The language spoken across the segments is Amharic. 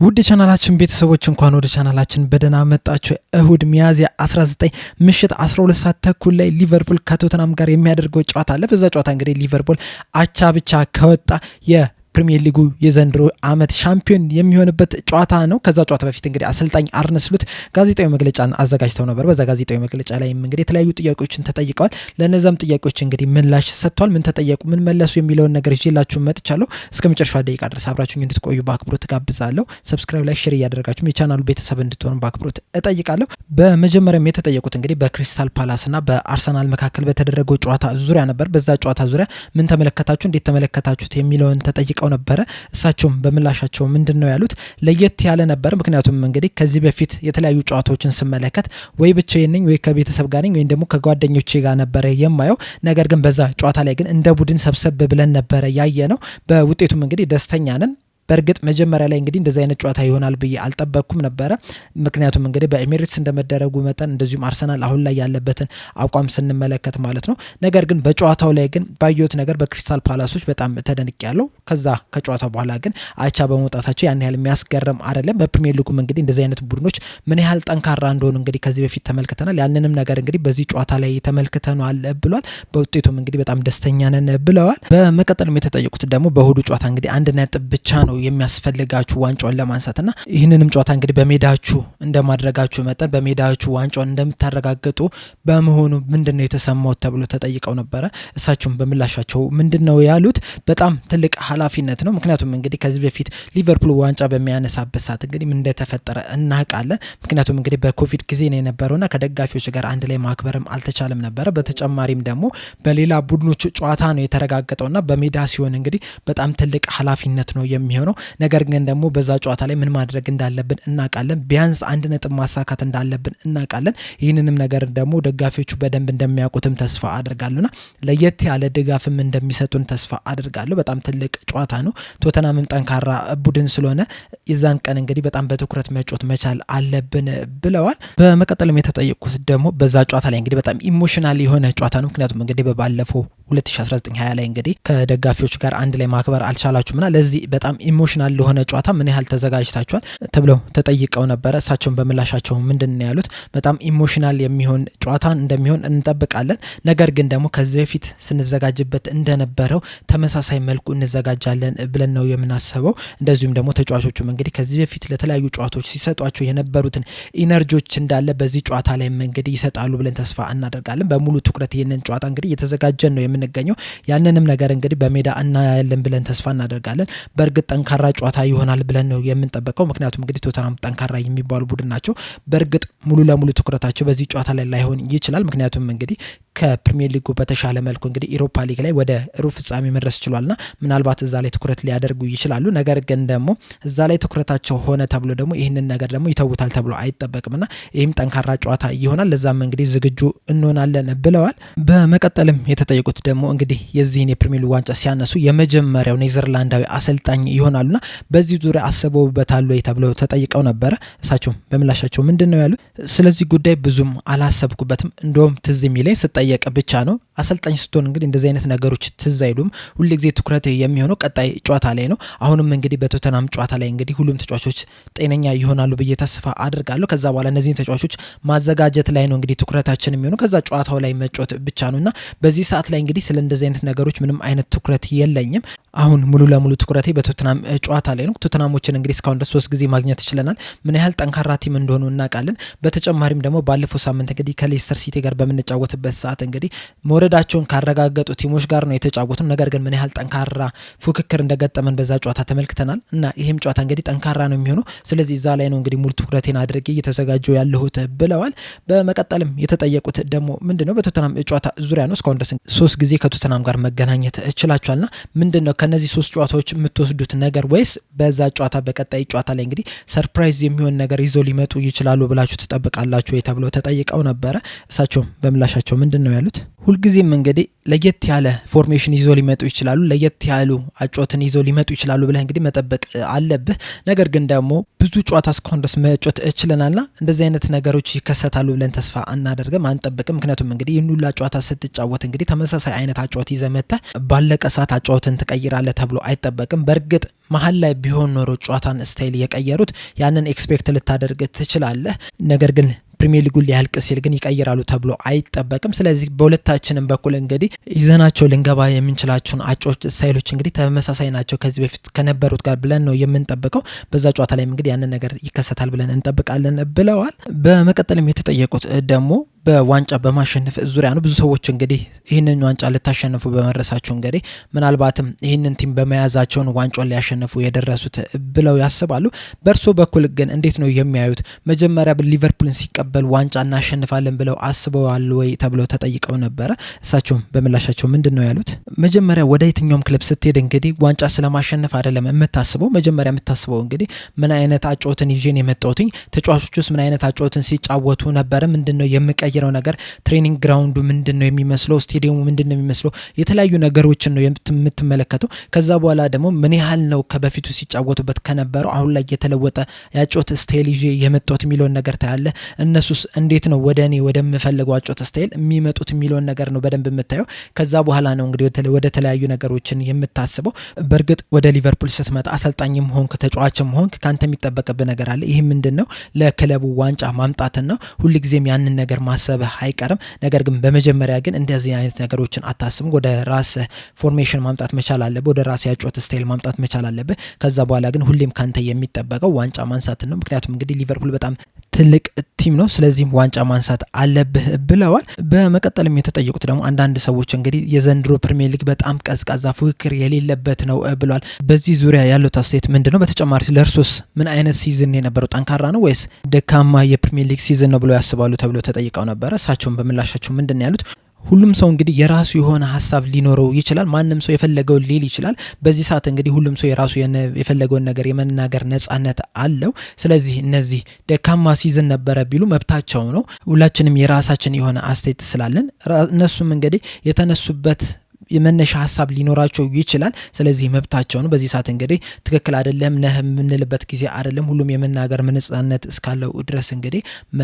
ውድ ቻናላችን ቤተሰቦች እንኳን ወደ ቻናላችን በደህና መጣችሁ። እሁድ ሚያዝያ 19 ምሽት 12 ሰዓት ተኩል ላይ ሊቨርፑል ከቶተናም ጋር የሚያደርገው ጨዋታ አለ። በዛ ጨዋታ እንግዲህ ሊቨርፑል አቻ ብቻ ከወጣ ፕሪሚየር ሊጉ የዘንድሮ አመት ሻምፒዮን የሚሆንበት ጨዋታ ነው። ከዛ ጨዋታ በፊት እንግዲህ አሰልጣኝ አርነ ስሎት ጋዜጣዊ መግለጫን አዘጋጅተው ነበር። በዛ ጋዜጣዊ መግለጫ ላይ እንግዲህ የተለያዩ ጥያቄዎችን ተጠይቀዋል። ለነዛም ጥያቄዎች እንግዲህ ምላሽ ሰጥቷል። ምን ተጠየቁ፣ ምን መለሱ የሚለውን ነገር ይዤላችሁ መጥቻለሁ። እስከ መጨረሻው ደቂቃ ድረስ አብራችሁኝ እንድትቆዩ በአክብሮት ጋብዛለሁ። ሰብስክራይብ ላይ ሼር እያደረጋችሁ የቻናሉ ቤተሰብ እንድትሆኑ በአክብሮት እጠይቃለሁ። በመጀመሪያም የተጠየቁት እንግዲህ በክሪስታል ፓላስና በአርሰናል መካከል በተደረገው ጨዋታ ዙሪያ ነበር። በዛ ጨዋታ ዙሪያ ምን ተመለከታችሁ፣ እንዴት ተመለከታችሁት የሚለውን ተጠይቀው ነበረ። እሳቸውም በምላሻቸው ምንድነው ያሉት፣ ለየት ያለ ነበር። ምክንያቱም እንግዲህ ከዚህ በፊት የተለያዩ ጨዋታዎችን ስመለከት ወይ ብቻዬን ነኝ ወይ ከቤተሰብ ጋር ነኝ ወይም ደግሞ ከጓደኞቼ ጋር ነበረ የማየው። ነገር ግን በዛ ጨዋታ ላይ ግን እንደ ቡድን ሰብሰብ ብለን ነበረ ያየ ነው። በውጤቱም እንግዲህ ደስተኛ ነን። በእርግጥ መጀመሪያ ላይ እንግዲህ እንደዚህ አይነት ጨዋታ ይሆናል ብዬ አልጠበቅኩም ነበረ። ምክንያቱም እንግዲህ በኤሚሬትስ እንደመደረጉ መጠን እንደዚሁም አርሰናል አሁን ላይ ያለበትን አቋም ስንመለከት ማለት ነው። ነገር ግን በጨዋታው ላይ ግን ባየሁት ነገር በክሪስታል ፓላሶች በጣም ተደንቅ ያለው። ከዛ ከጨዋታው በኋላ ግን አቻ በመውጣታቸው ያን ያህል የሚያስገርም አይደለም። በፕሪሚየር ሊጉም እንግዲህ እንደዚህ አይነት ቡድኖች ምን ያህል ጠንካራ እንደሆኑ እንግዲህ ከዚህ በፊት ተመልክተናል። ያንንም ነገር እንግዲህ በዚህ ጨዋታ ላይ ተመልክተናል ብሏል። በውጤቱም እንግዲህ በጣም ደስተኛ ነን ብለዋል። በመቀጠልም የተጠየቁት ደግሞ በእሁዱ ጨዋታ እንግዲህ 1 ነጥብ ብቻ ነው የሚያስፈልጋችሁ ዋንጫውን ለማንሳትና ይህንንም ጨዋታ እንግዲህ በሜዳችሁ እንደማድረጋችሁ መጠን በሜዳችሁ ዋንጫውን እንደምታረጋግጡ በመሆኑ ምንድነው የተሰማው ተብሎ ተጠይቀው ነበረ። እሳቸውም በምላሻቸው ምንድነው ያሉት፣ በጣም ትልቅ ኃላፊነት ነው። ምክንያቱም እንግዲህ ከዚህ በፊት ሊቨርፑል ዋንጫ በሚያነሳበት ሰዓት እንግዲህ ምን እንደተፈጠረ እናውቃለን። ምክንያቱም እንግዲህ በኮቪድ ጊዜ ነው የነበረውና ከደጋፊዎች ጋር አንድ ላይ ማክበርም አልተቻለም ነበረ። በተጨማሪም ደግሞ በሌላ ቡድኖች ጨዋታ ነው የተረጋገጠውና በሜዳ ሲሆን እንግዲህ በጣም ትልቅ ኃላፊነት ነው የሚሆነው። ነገር ግን ደግሞ በዛ ጨዋታ ላይ ምን ማድረግ እንዳለብን እናውቃለን። ቢያንስ 1 ነጥብ ማሳካት እንዳለብን እናውቃለን። ይህንንም ነገር ደግሞ ደጋፊዎቹ በደንብ እንደሚያውቁትም ተስፋ አድርጋለሁና ለየት ያለ ድጋፍም እንደሚሰጡን ተስፋ አድርጋለሁ። በጣም ትልቅ ጨዋታ ነው። ቶተናምም ጠንካራ ቡድን ስለሆነ የዛን ቀን እንግዲህ በጣም በትኩረት መጫወት መቻል አለብን ብለዋል። በመቀጠልም የተጠየቁት ደግሞ በዛ ጨዋታ ላይ እንግዲህ በጣም ኢሞሽናል የሆነ ጨዋታ ነው። ምክንያቱም እንግዲህ በባለፈው 2019-20 ላይ እንግዲህ ከደጋፊዎች ጋር አንድ ላይ ማክበር አልቻላችሁምና ለዚህ በጣም ኢሞሽናል ለሆነ ጨዋታ ምን ያህል ተዘጋጅታችኋል ተብለው ተጠይቀው ነበረ። እሳቸውን በምላሻቸው ምንድን ነው ያሉት፣ በጣም ኢሞሽናል የሚሆን ጨዋታ እንደሚሆን እንጠብቃለን። ነገር ግን ደግሞ ከዚህ በፊት ስንዘጋጅበት እንደነበረው ተመሳሳይ መልኩ እንዘጋጃለን ብለን ነው የምናስበው። እንደዚሁም ደግሞ ተጫዋቾቹም እንግዲህ ከዚህ በፊት ለተለያዩ ጨዋታዎች ሲሰጧቸው የነበሩትን ኢነርጂዎች እንዳለ በዚህ ጨዋታ ላይ እንግዲህ ይሰጣሉ ብለን ተስፋ እናደርጋለን። በሙሉ ትኩረት ይህንን ጨዋታ እንግዲህ እየተዘጋጀን ነው የምንገኘው። ያንንም ነገር እንግዲህ በሜዳ እናያለን ብለን ተስፋ እናደርጋለን። በእርግጥ ጠንካራ ጨዋታ ይሆናል ብለን ነው የምንጠበቀው። ምክንያቱም እንግዲህ ቶተናም ጠንካራ የሚባሉ ቡድን ናቸው። በእርግጥ ሙሉ ለሙሉ ትኩረታቸው በዚህ ጨዋታ ላይ ላይሆን ይችላል። ምክንያቱም እንግዲህ ከፕሪሚየር ሊጉ በተሻለ መልኩ እንግዲህ ኢሮፓ ሊግ ላይ ወደ ሩብ ፍጻሜ መድረስ ችሏልና ምናልባት እዛ ላይ ትኩረት ሊያደርጉ ይችላሉ። ነገር ግን ደግሞ እዛ ላይ ትኩረታቸው ሆነ ተብሎ ደግሞ ይህንን ነገር ደግሞ ይተውታል ተብሎ አይጠበቅምና ይህም ጠንካራ ጨዋታ ይሆናል። ለዛም እንግዲህ ዝግጁ እንሆናለን ብለዋል። በመቀጠልም የተጠየቁት ደግሞ እንግዲህ የዚህን የፕሪሚየር ሊግ ዋንጫ ሲያነሱ የመጀመሪያው ኔዘርላንዳዊ አሰልጣኝ ይሆናሉና በዚህ ዙሪያ አስበውበታል ወይ ተብለው ተጠይቀው ነበረ። እሳቸውም በምላሻቸው ምንድነው ያሉት፣ ስለዚህ ጉዳይ ብዙም አላሰብኩበትም። እንደውም ትዝ የሚለኝ ስጠየቅ ብቻ ነው። አሰልጣኝ ስትሆን እንግዲህ እንደዚህ አይነት ነገሮች ትዝ አይሉም። ሁልጊዜ ትኩረት የሚሆነው ቀጣይ ጨዋታ ላይ ነው። አሁንም እንግዲህ በቶተናም ጨዋታ ላይ እንግዲህ ሁሉም ተጫዋቾች ጤነኛ ይሆናሉ ብዬ ተስፋ አድርጋለሁ። ከዛ በኋላ እነዚህን ተጫዋቾች ማዘጋጀት ላይ ነው እንግዲህ ትኩረታችን የሚሆነው። ከዛ ጨዋታው ላይ መጫወት ብቻ ነውና በዚህ ሰዓት ላይ እንግዲህ ስለ እንደዚህ አይነት ነገሮች ምንም አይነት ትኩረት የለኝም። አሁን ሙሉ ለሙሉ ትኩረቴ በቶተናም ጨዋታ ላይ ነው። ቶተናሞችን እንግዲህ እስካሁን ድረስ 3 ጊዜ ማግኘት ይችላል። ምን ያህል ጠንካራ ቲም እንደሆኑ እናውቃለን። በተጨማሪም ደግሞ ባለፈው ሳምንት እንግዲህ ከሌስተር ሲቲ ጋር በምንጫወትበት ሰዓት እንግዲህ መውረዳቸውን ካረጋገጡ ቲሞች ጋር ነው የተጫወቱት። ነገር ግን ምን ያህል ጠንካራ ፉክክር እንደገጠመን በዛ ጨዋታ ተመልክተናል እና ይህም ጨዋታ እንግዲህ ጠንካራ ነው የሚሆነው። ስለዚህ እዛ ላይ ነው እንግዲህ ሙሉ ትኩረቴን አድርጌ እየተዘጋጀው ያለሁት ብለዋል። በመቀጠልም የተጠየቁት ደግሞ ምንድነው በቶተናም ጨዋታ ዙሪያ ነው። እስካሁን ድረስ 3 ጊዜ ከቶተናም ጋር መገናኘት እችላችኋልና ምንድነው ከነዚህ 3 ጨዋታዎች የምትወስዱት ነገር፣ ወይስ በዛ ጨዋታ በቀጣይ ጨዋታ ላይ እንግዲህ ሰርፕራይዝ የሚሆን ነገር ይዘው ሊመጡ ይችላሉ ብላችሁ ትጠብቃላችሁ ተብለው ተጠይቀው ነበረ። እሳቸውም በምላሻቸው ምንድነው ምንድነው ያሉት? ሁልጊዜም እንግዲህ ለየት ያለ ፎርሜሽን ይዞ ሊመጡ ይችላሉ፣ ለየት ያሉ አጮትን ይዞ ሊመጡ ይችላሉ ብለህ እንግዲህ መጠበቅ አለብህ። ነገር ግን ደግሞ ብዙ ጨዋታ እስካሁን ድረስ መጮት እችለናልና እንደዚህ አይነት ነገሮች ይከሰታሉ ብለን ተስፋ አናደርግም፣ አንጠብቅም። ምክንያቱም እንግዲህ ይህን ሁላ ጨዋታ ስትጫወት እንግዲህ ተመሳሳይ አይነት አጮት ይዘህ መጥተህ ባለቀ ሰዓት አጮትን ትቀይራለህ ተብሎ አይጠበቅም። በእርግጥ መሀል ላይ ቢሆን ኖሮ ጨዋታን ስታይል የቀየሩት ያንን ኤክስፔክት ልታደርግ ትችላለህ። ነገር ግን ፕሪሚየር ሊጉን ሊያልቅ ሲል ግን ይቀይራሉ ተብሎ አይጠበቅም። ስለዚህ በሁለታችንም በኩል እንግዲህ ይዘናቸው ልንገባ የምንችላቸውን አጮች ስታይሎች እንግዲህ ተመሳሳይ ናቸው ከዚህ በፊት ከነበሩት ጋር ብለን ነው የምንጠብቀው። በዛ ጨዋታ ላይ እንግዲህ ያንን ነገር ይከሰታል ብለን እንጠብቃለን ብለዋል። በመቀጠልም የተጠየቁት ደግሞ በዋንጫ በማሸነፍ ዙሪያ ነው። ብዙ ሰዎች እንግዲህ ይህንን ዋንጫ ልታሸንፉ በመድረሳቸው እንግዲህ ምናልባትም ይህንን ቲም በመያዛቸውን ዋንጫውን ሊያሸንፉ የደረሱት ብለው ያስባሉ። በእርሶ በኩል ግን እንዴት ነው የሚያዩት? መጀመሪያ ሊቨርፑልን ሲቀበል ዋንጫ እናሸንፋለን ብለው አስበዋል ወይ ተብለው ተጠይቀው ነበረ። እሳቸውም በምላሻቸው ምንድን ነው ያሉት? መጀመሪያ ወደ የትኛውም ክለብ ስትሄድ እንግዲህ ዋንጫ ስለማሸነፍ አይደለም የምታስበው። መጀመሪያ የምታስበው እንግዲህ ምን አይነት አጮትን ይዤን የመጣሁትኝ፣ ተጫዋቾች ውስጥ ምን አይነት አጮትን ሲጫወቱ ነበረ፣ ምንድን ነው የምቀይረው ነገር፣ ትሬኒንግ ግራውንዱ ምንድነው የሚመስለው፣ ስቴዲየሙ ምንድነው የሚመስለው፣ የተለያዩ ነገሮችን ነው የምትመለከተው። ከዛ በኋላ ደግሞ ምን ያህል ነው ከበፊቱ ሲጫወቱበት ከነበረው አሁን ላይ የተለወጠ ያጮት ስታይል ይዤ የመጣሁት የሚለውን ነገር ታያለ። እነሱስ እንዴት ነው ወደ እኔ ወደምፈልገው አጮት ስታይል የሚመጡት የሚለውን ነገር ነው በደንብ የምታየው። ከዛ በኋላ ነው እንግዲህ ወደ ተለያዩ ነገሮችን የምታስበው። በእርግጥ ወደ ሊቨርፑል ስትመጣ አሰልጣኝም ሆንክ ተጫዋችም ሆንክ ካንተ የሚጠበቅብህ ነገር አለ። ይህ ምንድነው? ለክለቡ ዋንጫ ማምጣትን ነው። ሁልጊዜም ያንን ነገር ማሰብህ አይቀርም። ነገር ግን በመጀመሪያ ግን እንደዚህ አይነት ነገሮችን አታስብም። ወደ ራስ ፎርሜሽን ማምጣት መቻል አለብህ። ወደ ራስ ያጮት ስታይል ማምጣት መቻል አለብህ። ከዛ በኋላ ግን ሁሌም ካንተ የሚጠበቀው ዋንጫ ማንሳትን ነው። ምክንያቱም እንግዲህ ሊቨርፑል በጣም ትልቅ ቲም ነው። ስለዚህም ዋንጫ ማንሳት አለብህ ብለዋል። በመቀጠልም የተጠየቁት ደግሞ አንዳንድ ሰዎች እንግዲህ የዘንድሮ ፕሪሚየር ሊግ በጣም ቀዝቃዛ ፉክክር የሌለበት ነው ብለዋል። በዚህ ዙሪያ ያለው አስተያየት ምንድነው? በተጨማሪ ለእርሶስ ምን አይነት ሲዝን የነበረው? ጠንካራ ነው ወይስ ደካማ የፕሪሚየር ሊግ ሲዝን ነው ብለው ያስባሉ ተብለው ተጠይቀው ነበረ። እሳቸውም በምላሻቸው ምንድን ነው ያሉት? ሁሉም ሰው እንግዲህ የራሱ የሆነ ሀሳብ ሊኖረው ይችላል። ማንም ሰው የፈለገውን ሊል ይችላል። በዚህ ሰዓት እንግዲህ ሁሉም ሰው የራሱ የፈለገውን ነገር የመናገር ነጻነት አለው። ስለዚህ እነዚህ ደካማ ሲዝን ነበረ ቢሉ መብታቸው ነው። ሁላችንም የራሳችን የሆነ አስተያየት ስላለን እነሱም እንግዲህ የተነሱበት የመነሻ ሀሳብ ሊኖራቸው ይችላል። ስለዚህ መብታቸው ነው። በዚህ ሰዓት እንግዲህ ትክክል አይደለም ነህ የምንልበት ጊዜ አይደለም። ሁሉም የመናገር ነጻነት እስካለው ድረስ እንግዲህ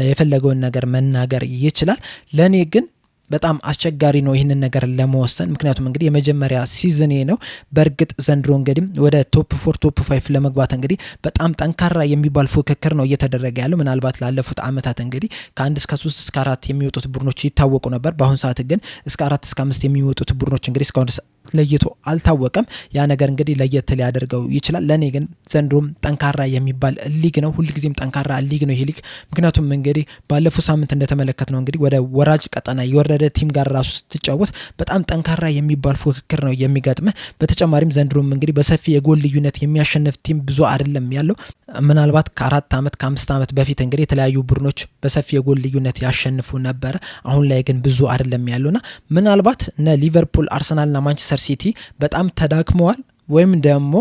የፈለገውን ነገር መናገር ይችላል። ለኔ ግን በጣም አስቸጋሪ ነው ይህንን ነገር ለመወሰን። ምክንያቱም እንግዲህ የመጀመሪያ ሲዝኔ ነው። በእርግጥ ዘንድሮ እንግዲህ ወደ ቶፕ 4 ቶፕ 5 ለመግባት እንግዲህ በጣም ጠንካራ የሚባል ፉክክር ነው እየተደረገ ያለው። ምናልባት ላለፉት አመታት እንግዲህ ከ1 እስከ 3 እስከ 4 የሚወጡት ቡድኖች ይታወቁ ነበር። በአሁን ሰዓት ግን እስከ 4 እስከ 5 የሚወጡት ቡድኖች እንግዲህ እስካሁን ለይቶ አልታወቀም። ያ ነገር እንግዲህ ለየት ሊያደርገው ይችላል። ለኔ ግን ዘንድሮም ጠንካራ የሚባል ሊግ ነው። ሁልጊዜም ጠንካራ ሊግ ነው ይሄ ሊግ። ምክንያቱም እንግዲህ ባለፈው ሳምንት እንደተመለከት ነው እንግዲህ ወደ ወራጅ ቀጠና የወረደ ቲም ጋር ራሱ ስትጫወት በጣም ጠንካራ የሚባል ፉክክር ነው የሚገጥምህ። በተጨማሪም ዘንድሮም እንግዲህ በሰፊ የጎል ልዩነት የሚያሸንፍ ቲም ብዙ አይደለም ያለው። ምናልባት ከ4 አመት ከ5 አመት በፊት እንግዲህ የተለያዩ ቡድኖች በሰፊ የጎል ልዩነት ያሸንፉ ነበር። አሁን ላይ ግን ብዙ አይደለም ያለውና ምናልባት እነ ሊቨርፑል፣ አርሰናልና ማንቸስተር ሲቲ በጣም ተዳክመዋል ወይም ደግሞ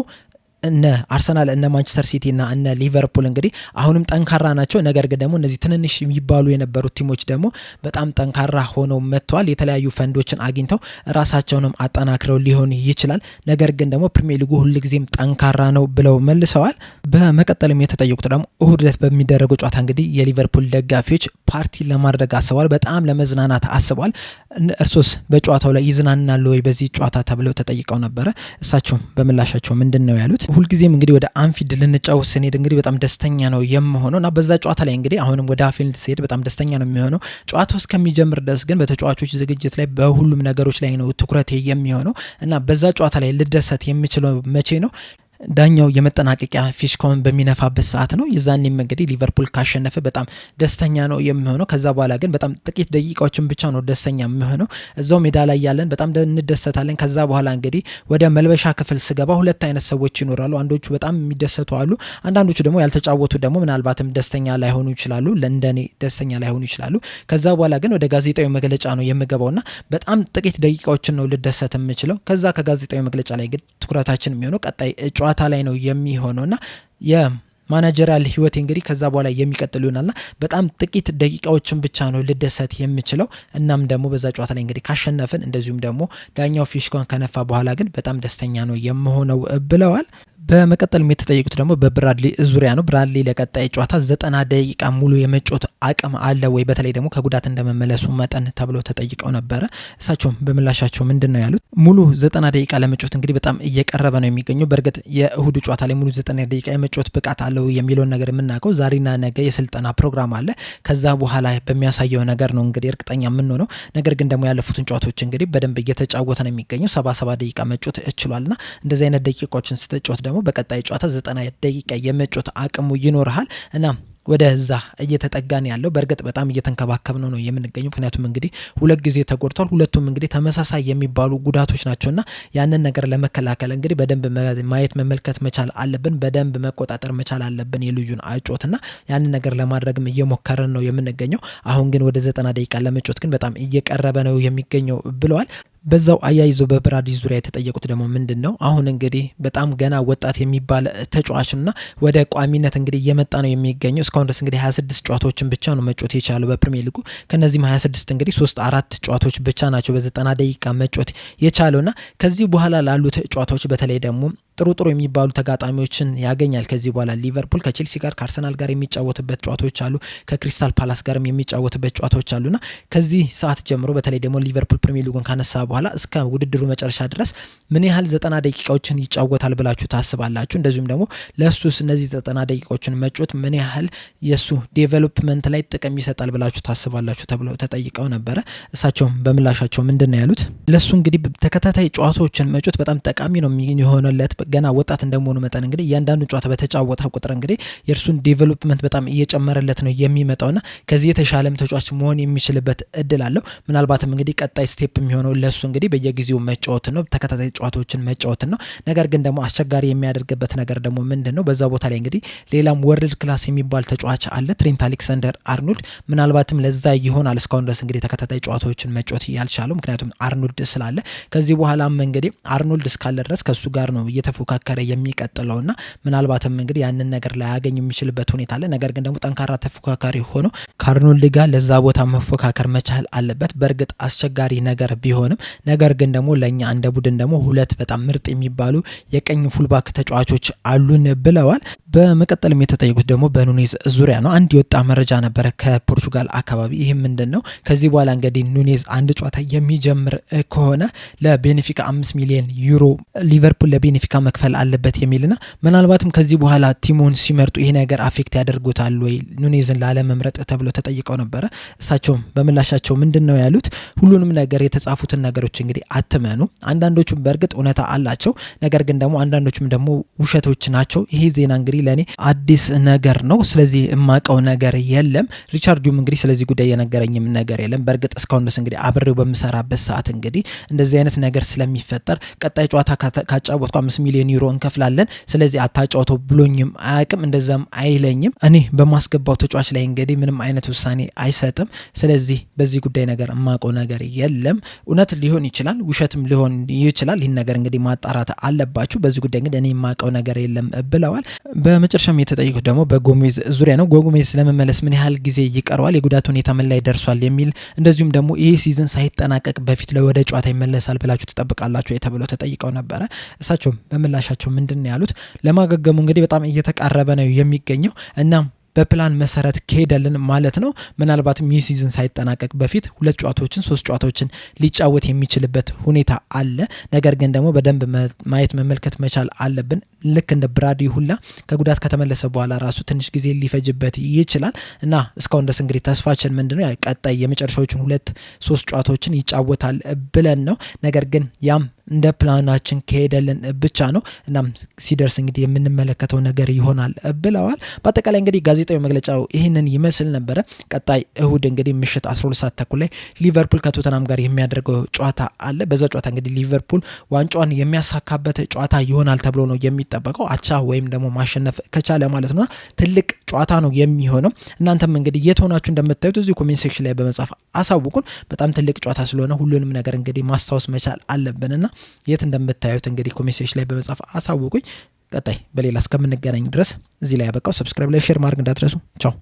እነ አርሰናል እነ ማንቸስተር ሲቲ እና እነ ሊቨርፑል እንግዲህ አሁንም ጠንካራ ናቸው። ነገር ግን ደግሞ እነዚህ ትንንሽ የሚባሉ የነበሩት ቲሞች ደግሞ በጣም ጠንካራ ሆነው መጥተዋል። የተለያዩ ፈንዶችን አግኝተው ራሳቸውንም አጠናክረው ሊሆን ይችላል። ነገር ግን ደግሞ ፕሪሚየር ሊጉ ሁልጊዜም ጠንካራ ነው ብለው መልሰዋል። በመቀጠልም የተጠየቁት ደግሞ እሁድ ዕለት በሚደረገው ጨዋታ እንግዲህ የሊቨርፑል ደጋፊዎች ፓርቲ ለማድረግ አስበዋል። በጣም ለመዝናናት አስበዋል። እርሶስ በጨዋታው ላይ ይዝናናሉ ወይ በዚህ ጨዋታ ተብለው ተጠይቀው ነበረ። እሳቸውም በምላሻቸው ምንድን ነው ያሉት? ሁልጊዜም እንግዲህ ወደ አንፊልድ ልንጫወት ስንሄድ እንግዲህ በጣም ደስተኛ ነው የምሆነው እና በዛ ጨዋታ ላይ እንግዲህ አሁንም ወደ አንፊልድ ስሄድ በጣም ደስተኛ ነው የሚሆነው። ጨዋታው እስከሚጀምር ድረስ ግን በተጫዋቾች ዝግጅት ላይ በሁሉም ነገሮች ላይ ነው ትኩረት የሚሆነው እና በዛ ጨዋታ ላይ ልደሰት የምችለው መቼ ነው? ዳኛው የመጠናቀቂያ ፊሽካውን በሚነፋበት ሰዓት ነው። የዛኔም እንግዲህ ሊቨርፑል ካሸነፈ በጣም ደስተኛ ነው የሚሆነው። ከዛ በኋላ ግን በጣም ጥቂት ደቂቃዎችን ብቻ ነው ደስተኛ የሚሆነው። እዛው ሜዳ ላይ ያለን በጣም እንደሰታለን። ከዛ በኋላ እንግዲህ ወደ መልበሻ ክፍል ስገባ ሁለት አይነት ሰዎች ይኖራሉ። አንዶቹ በጣም የሚደሰቱ አሉ። አንዳንዶቹ ደግሞ ያልተጫወቱ ደግሞ ምናልባትም ደስተኛ ላይሆኑ ይችላሉ። ለእንደኔ ደስተኛ ላይሆኑ ይችላሉ። ከዛ በኋላ ግን ወደ ጋዜጣዊ መግለጫ ነው የምገባውና በጣም ጥቂት ደቂቃዎችን ነው ልደሰት የምችለው። ከዛ ከጋዜጣዊ መግለጫ ላይ ግን ትኩረታችን የሚሆነው ቀጣይ ጨዋታ ላይ ነው የሚሆነውና ማናጀሪያል ህይወቴ እንግዲህ ከዛ በኋላ የሚቀጥል ይሆናልና በጣም ጥቂት ደቂቃዎችን ብቻ ነው ልደሰት የምችለው። እናም ደግሞ በዛ ጨዋታ ላይ እንግዲህ ካሸነፍን እንደዚሁም ደግሞ ዳኛው ፊሽካውን ከነፋ በኋላ ግን በጣም ደስተኛ ነው የምሆነው ብለዋል። በመቀጠል የተጠየቁት ደግሞ በብራድሊ ዙሪያ ነው። ብራድሊ ለቀጣይ ጨዋታ 90 ደቂቃ ሙሉ የመጫወት አቅም አለ ወይ በተለይ ደግሞ ከጉዳት እንደመመለሱ መጠን ተብሎ ተጠይቀው ነበረ። እሳቸውም በምላሻቸው ምንድነው ያሉት? ሙሉ 90 ደቂቃ ለመጫወት እንግዲህ በጣም እየቀረበ ነው የሚገኘው። በእርግጥ የእሁዱ ጨዋታ ላይ ሙሉ 90 ደቂቃ የመጫወት ብቃት አለው የሚለውን ነገር የምናውቀው ዛሬና ነገ የስልጠና ፕሮግራም አለ። ከዛ በኋላ በሚያሳየው ነገር ነው እንግዲህ እርግጠኛ የምንሆነው። ነገር ግን ደግሞ ያለፉትን ጨዋታዎች እንግዲህ በደንብ እየተጫወተ ነው የሚገኘው። 77 ደቂቃ መጫወት እችሏልና እንደዚህ አይነት ደቂቃዎችን ስትጫወት ደግሞ በቀጣይ ጨዋታ 90 ደቂቃ የመጫወት አቅሙ ይኖርሃል እና ወደዛ እየተጠጋን ያለው በእርግጥ በጣም እየተንከባከብነው ነው የምንገኘው። ምክንያቱም እንግዲህ ሁለት ጊዜ ተጎድቷል። ሁለቱም እንግዲህ ተመሳሳይ የሚባሉ ጉዳቶች ናቸውና ያንን ነገር ለመከላከል እንግዲህ በደንብ ማየት መመልከት መቻል አለብን። በደንብ መቆጣጠር መቻል አለብን የልጁን አጮትና ያንን ነገር ለማድረግም እየሞከረን ነው የምንገኘው። አሁን ግን ወደ 90 ደቂቃ ለመጫወት ግን በጣም እየቀረበ ነው የሚገኘው ብለዋል። በዛው አያይዞ በብራድሊ ዙሪያ የተጠየቁት ደግሞ ምንድነው አሁን እንግዲህ በጣም ገና ወጣት የሚባል ተጫዋችና ወደ ቋሚነት እንግዲህ እየመጣ ነው የሚገኘው። እስካሁን ድረስ እንግዲህ 26 ጨዋታዎችን ብቻ ነው መጫወት የቻለው በፕሪሚየር ሊጉ። ከነዚህም 26 እንግዲህ 3-4 ጨዋታዎች ብቻ ናቸው በ90 ደቂቃ መጫወት የቻለውና ከዚህ በኋላ ላሉት ጨዋታዎች በተለይ ደግሞ ጥሩ የሚባሉ ተጋጣሚዎችን ያገኛል። ከዚህ በኋላ ሊቨርፑል ከቼልሲ ጋር ከአርሰናል ጋር የሚጫወትበት ጨዋታዎች አሉ። ከክሪስታል ፓላስ ጋርም የሚጫወትበት ጨዋታዎች አሉና ከዚህ ሰዓት ጀምሮ በተለይ ደግሞ ሊቨርፑል ፕሪሚየር ሊጉን ካነሳ በኋላ እስከ ውድድሩ መጨረሻ ድረስ ምን ያህል 90 ደቂቃዎችን ይጫወታል ብላችሁ ታስባላችሁ? እንደዚሁም ደግሞ ለሱስ እነዚህ 90 ደቂቃዎችን መጫወት ምን ያህል የሱ ዴቨሎፕመንት ላይ ጥቅም ይሰጣል ብላችሁ ታስባላችሁ ተብለው ተጠይቀው ነበረ። እሳቸውም በምላሻቸው ምንድነው ያሉት? ለሱ እንግዲህ ተከታታይ ጨዋታዎችን መጫወት በጣም ጠቃሚ ነው የሚሆነለት ገና ወጣት እንደመሆኑ መጠን እንግዲህ እያንዳንዱ ጨዋታ በተጫወተ ቁጥር እንግዲህ የእርሱን ዴቨሎፕመንት በጣም እየጨመረለት ነው የሚመጣውና ከዚህ የተሻለም ተጫዋች መሆን የሚችልበት እድል አለው። ምናልባትም እንግዲህ ቀጣይ ስቴፕ የሚሆነው ለሱ እንግዲህ በየጊዜው መጫወት ነው፣ ተከታታይ ጨዋታዎችን መጫወት ነው። ነገር ግን ደግሞ አስቸጋሪ የሚያደርግበት ነገር ደግሞ ምንድነው? በዛ ቦታ ላይ እንግዲህ ሌላም ወርልድ ክላስ የሚባል ተጫዋች አለ፣ ትሬንት አሌክሳንደር አርኖልድ። ምናልባትም ለዛ ይሆናል እስካሁን ድረስ እንግዲህ ተከታታይ ጨዋታዎችን መጫወት ያልቻለው፣ ምክንያቱም አርኖልድ ስላለ። ከዚህ በኋላም እንግዲህ አርኖልድ እስካለ ድረስ ከሱ ጋር ነው እየተፎካከረ የሚቀጥለውና ምናልባትም እንግዲህ ያንን ነገር ላይ ያገኝ የሚችልበት ሁኔታ አለ። ነገር ግን ደግሞ ጠንካራ ተፎካካሪ ሆኖ ከአርኖልድ ጋር ለዛ ቦታ መፎካከር መቻል አለበት። በእርግጥ አስቸጋሪ ነገር ቢሆንም ነገር ግን ደግሞ ለኛ እንደ ቡድን ደግሞ ሁለት በጣም ምርጥ የሚባሉ የቀኝ ፉልባክ ተጫዋቾች አሉን ብለዋል። በመቀጠልም የተጠየቁት ደግሞ በኑኔዝ ዙሪያ ነው። አንድ የወጣ መረጃ ነበረ ከፖርቹጋል አካባቢ። ይህም ምንድነው? ከዚህ በኋላ እንግዲህ ኑኔዝ አንድ ጨዋታ የሚጀምር ከሆነ ለቤኔፊካ 5 ሚሊዮን ዩሮ ሊቨርፑል ለቤኔፊካ መክፈል አለበት የሚልና ምናልባትም ከዚህ በኋላ ቲሙን ሲመርጡ ይሄ ነገር አፌክት ያደርጉታል ወይ ኑኔዝን ላለመምረጥ ተብሎ ተጠይቀው ነበረ። እሳቸውም በምላሻቸው ምንድነው ያሉት? ሁሉንም ነገር የተጻፉትን ነገሮች እንግዲህ አትመኑ። አንዳንዶቹም በእርግጥ እውነታ አላቸው፣ ነገር ግን ደግሞ አንዳንዶቹም ደግሞ ውሸቶች ናቸው። ይሄ ዜና እንግዲህ ለኔ አዲስ ነገር ነው። ስለዚህ የማቀው ነገር የለም። ሪቻርዱም እንግዲህ ስለዚህ ጉዳይ የነገረኝም ነገር የለም። በእርግጥ እስካሁን ድረስ እንግዲህ አብሬው በምሰራበት ሰዓት እንግዲህ እንደዚህ አይነት ነገር ስለሚፈጠር ቀጣይ ጨዋታ ካጫወትኩ 5 ሚሊዮን ዩሮ እንከፍላለን፣ ስለዚህ አታጫውተው ብሎኝም አያውቅም፣ እንደዛም አይለኝም። እኔ በማስገባው ተጫዋች ላይ እንግዲህ ምንም አይነት ውሳኔ አይሰጥም። ስለዚህ በዚህ ጉዳይ ነገር የማቀው ነገር የለም። እውነት ሊሆን ይችላል፣ ውሸትም ሊሆን ይችላል። ይህን ነገር እንግዲህ ማጣራት አለባችሁ። በዚህ ጉዳይ እንግዲህ እኔ የማቀው ነገር የለም ብለዋል። በመጨረሻም የተጠየቁት ደግሞ በጎሜዝ ዙሪያ ነው። ጎሜዝ ለመመለስ ምን ያህል ጊዜ ይቀረዋል? የጉዳት ሁኔታ ምን ላይ ደርሷል? የሚል እንደዚሁም ደግሞ ይህ ሲዝን ሳይጠናቀቅ በፊት ወደ ጨዋታ ይመለሳል ብላችሁ ትጠብቃላችሁ ተብለው ተጠይቀው ነበረ። እሳቸውም በምላሻቸው ምንድነው ያሉት? ለማገገሙ እንግዲህ በጣም እየተቃረበ ነው የሚገኘው እና በፕላን መሰረት ከሄደልን ማለት ነው ምናልባትም ይህ ሲዝን ሳይጠናቀቅ በፊት 2 ጨዋታዎችን 3 ጨዋታዎችን ሊጫወት የሚችልበት ሁኔታ አለ። ነገር ግን ደግሞ በደንብ ማየት መመልከት መቻል አለብን። ልክ እንደ ብራድሊ ሁላ ከጉዳት ከተመለሰ በኋላ ራሱ ትንሽ ጊዜ ሊፈጅበት ይችላል እና እስካሁን ድረስ እንግዲህ ተስፋችን ምንድነው ቀጣይ የመጨረሻዎችን 2-3 ጨዋታዎችን ይጫወታል ብለን ነው። ነገር ግን ያም እንደ ፕላናችን ከሄደልን ብቻ ነው። እናም ሲደርስ እንግዲህ የምንመለከተው ነገር ይሆናል ብለዋል። በአጠቃላይ እንግዲህ ጋዜጣዊ መግለጫው ይህንን ይመስል ነበረ። ቀጣይ እሁድ እንግዲህ ምሽት 12 ሰዓት ተኩል ላይ ሊቨርፑል ከቶተናም ጋር የሚያደርገው ጨዋታ አለ። በዛ ጨዋታ እንግዲህ ሊቨርፑል ዋንጫውን የሚያሳካበት ጨዋታ ይሆናል ተብሎ ነው የሚጠበቀው። አቻ ወይም ደግሞ ማሸነፍ ከቻለ ማለት ነው ትልቅ ጨዋታ ነው የሚሆነው። እናንተም እንግዲህ የት ሆናችሁ እንደምታዩት እዚህ ኮሜንት ሴክሽን ላይ በመጻፍ አሳውቁን። በጣም ትልቅ ጨዋታ ስለሆነ ሁሉንም ነገር እንግዲህ ማስታወስ መቻል አለብንና የት እንደምታዩት እንግዲህ ኮሜንት ሴክሽን ላይ በመጻፍ አሳውቁኝ። ቀጣይ በሌላ እስከምንገናኝ ድረስ እዚህ ላይ ያበቃው። ሰብስክራይብ ላይ ሼር ማድረግ እንዳትረሱ። ቻው።